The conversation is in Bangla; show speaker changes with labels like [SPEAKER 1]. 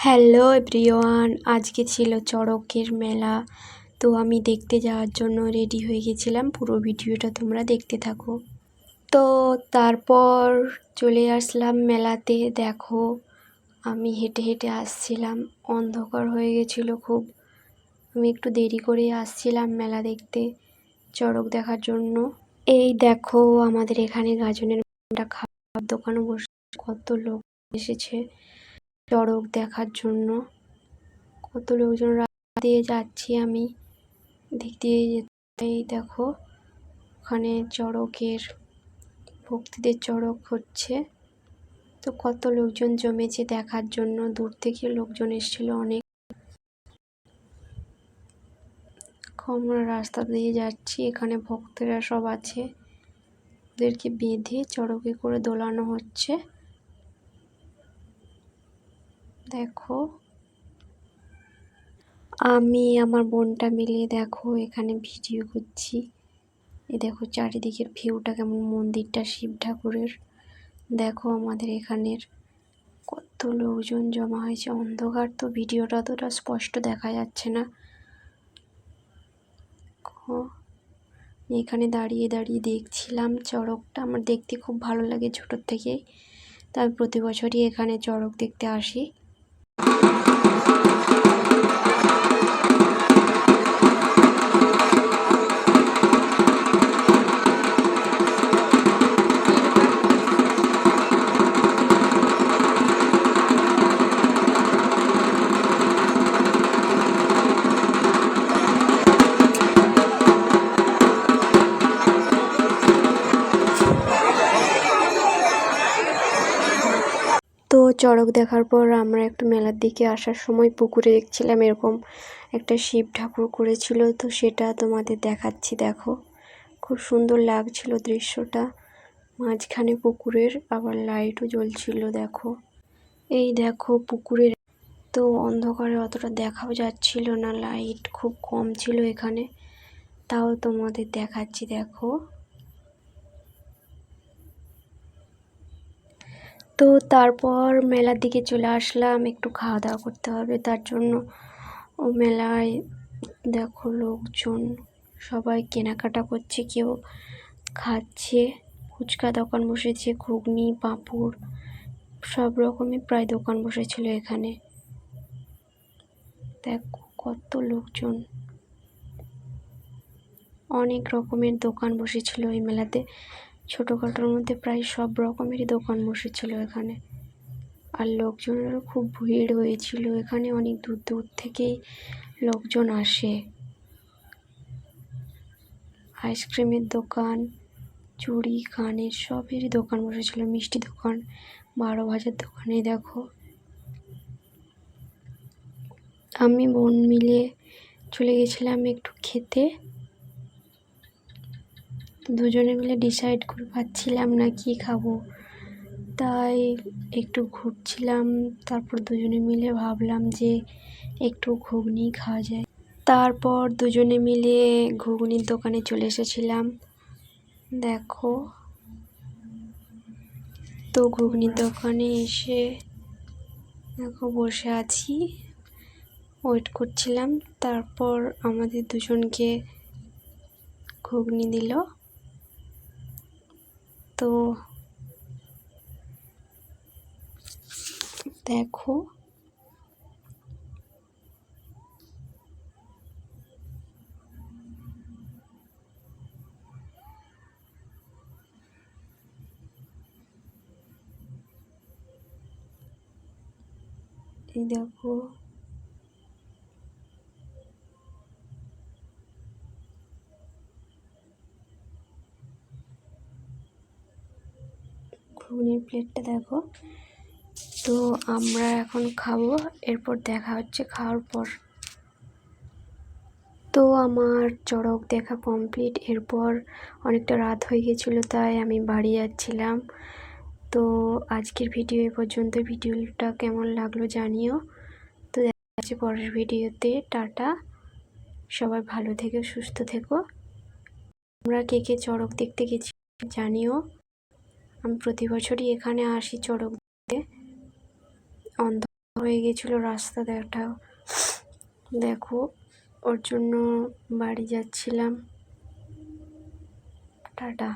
[SPEAKER 1] হ্যালো এভরিওয়ান, আজকে ছিল চড়কের মেলা। তো আমি দেখতে যাওয়ার জন্য রেডি হয়ে গেছিলাম। পুরো ভিডিওটা তোমরা দেখতে থাকো। তো তারপর চলে আসলাম মেলাতে। দেখো, আমি হেঁটে হেঁটে আসছিলাম, অন্ধকার হয়ে গেছিলো খুব। আমি একটু দেরি করে আসছিলাম মেলা দেখতে, চড়ক দেখার জন্য। এই দেখো, আমাদের এখানে গাজনের একটা খাবার দোকানও বসে, কত লোক এসেছে চড়ক দেখার জন্য। কত লোকজন, রাস্তা দিয়ে যাচ্ছি আমি, দিক দিয়ে যেতেই দেখো ওখানে চড়কের ভক্তিদের চড়ক হচ্ছে। তো কত লোকজন জমেছে দেখার জন্য, দূর থেকে লোকজন এসেছিল অনেক। আমরা রাস্তা দিয়ে যাচ্ছি, এখানে ভক্তরা সব আছে, ওদেরকে বেঁধে চড়কে করে দোলানো হচ্ছে। দেখো, আমি আমার বোনটা মিলে দেখো এখানে ভিডিও করছি। এই দেখো চারিদিকের ভিউটা কেমন, মন্দিরটা শিব ঠাকুরের। দেখো আমাদের এখানের কত লোকজন জমা হয়েছে। অন্ধকার তো ভিডিওটা অতটা স্পষ্ট দেখা যাচ্ছে না। এখানে দাঁড়িয়ে দাঁড়িয়ে দেখছিলাম চড়কটা। আমার দেখতে খুব ভালো লাগে ছোটোর থেকেই, তাই প্রতি বছরই এখানে চড়ক দেখতে আসি। তো চড়ক দেখার পর আমরা একটু মেলার দিকে আসার সময় পুকুরে দেখছিলাম এরকম একটা শিব ঠাকুর করেছিল। তো সেটা তোমাদের দেখাচ্ছি। দেখো, খুব সুন্দর লাগছিল দৃশ্যটা, মাঝখানে পুকুরের, আবার লাইটও জ্বলছিল। দেখো, এই দেখো পুকুরের, তো অন্ধকারে অতটা দেখাও যাচ্ছিল না, লাইট খুব কম ছিল এখানে, তাও তোমাদের দেখাচ্ছি। দেখো, তো তারপর মেলার দিকে চলে আসলাম, একটু খাওয়া দাওয়া করতে হবে, তার জন্য ও মেলায় দেখো লোকজন সবাই কেনাকাটা করছে, কেউ খাচ্ছে। ফুচকা দোকান বসেছে, ঘুগনি, পাঁপড়, সব রকমের প্রায় দোকান বসেছিল এখানে। দেখো কত লোকজন, অনেক রকমের দোকান বসেছিল এই মেলাতে। ছোটোখাটোর মধ্যে প্রায় সব রকমেরই দোকান বসেছিল এখানে। আর লোকজনেরও খুব ভিড় হয়েছিল এখানে, অনেক দূর দূর থেকেই লোকজন আসে। আইসক্রিমের দোকান, চুড়ি, কানের সবেরই দোকান বসেছিল, মিষ্টি দোকান, 12 ভাজার দোকানে। দেখো, আমি বোন মিলে চলে গেছিলাম একটু খেতে। দুজনে মিলে ডিসাইড করে পাচ্ছিলাম না কি খাবো, তাই একটু ঘুরছিলাম। তারপর দুজনে মিলে ভাবলাম যে একটু ঘুগনি খাওয়া যায়। তারপর দুজনে মিলে ঘুগনির দোকানে চলে এসেছিলাম। দেখো, তো ঘুগনির দোকানে এসে দেখো বসে আছি, ওয়েট করছিলাম। তারপর আমাদের দুজনকে ঘুগনি দিল। তো দেখো, এই দেখো ঘুগনির প্লেটটা দেখো। তো আমরা এখন খাবো, এরপর দেখা হচ্ছে খাওয়ার পর। তো আমার চড়ক দেখা কমপ্লিট। এরপর অনেকটা রাত হয়ে গেছিলো, তাই আমি বাড়ি যাচ্ছিলাম। তো আজকের ভিডিও এ পর্যন্ত। ভিডিওটা কেমন লাগলো জানিও। তো দেখা যাচ্ছে পরের ভিডিওতে। টাটা, সবাই ভালো থেকো, সুস্থ থেকো। আমরা কে কে চড়ক দেখতে গেছি জানিও। আমি প্রতি বছরই এখানে আসি চড়ক দেখতে। হয়ে গেছিলো রাস্তা দেখো, ওর জন্য বাড়ি যাচ্ছিলাম। টাটা।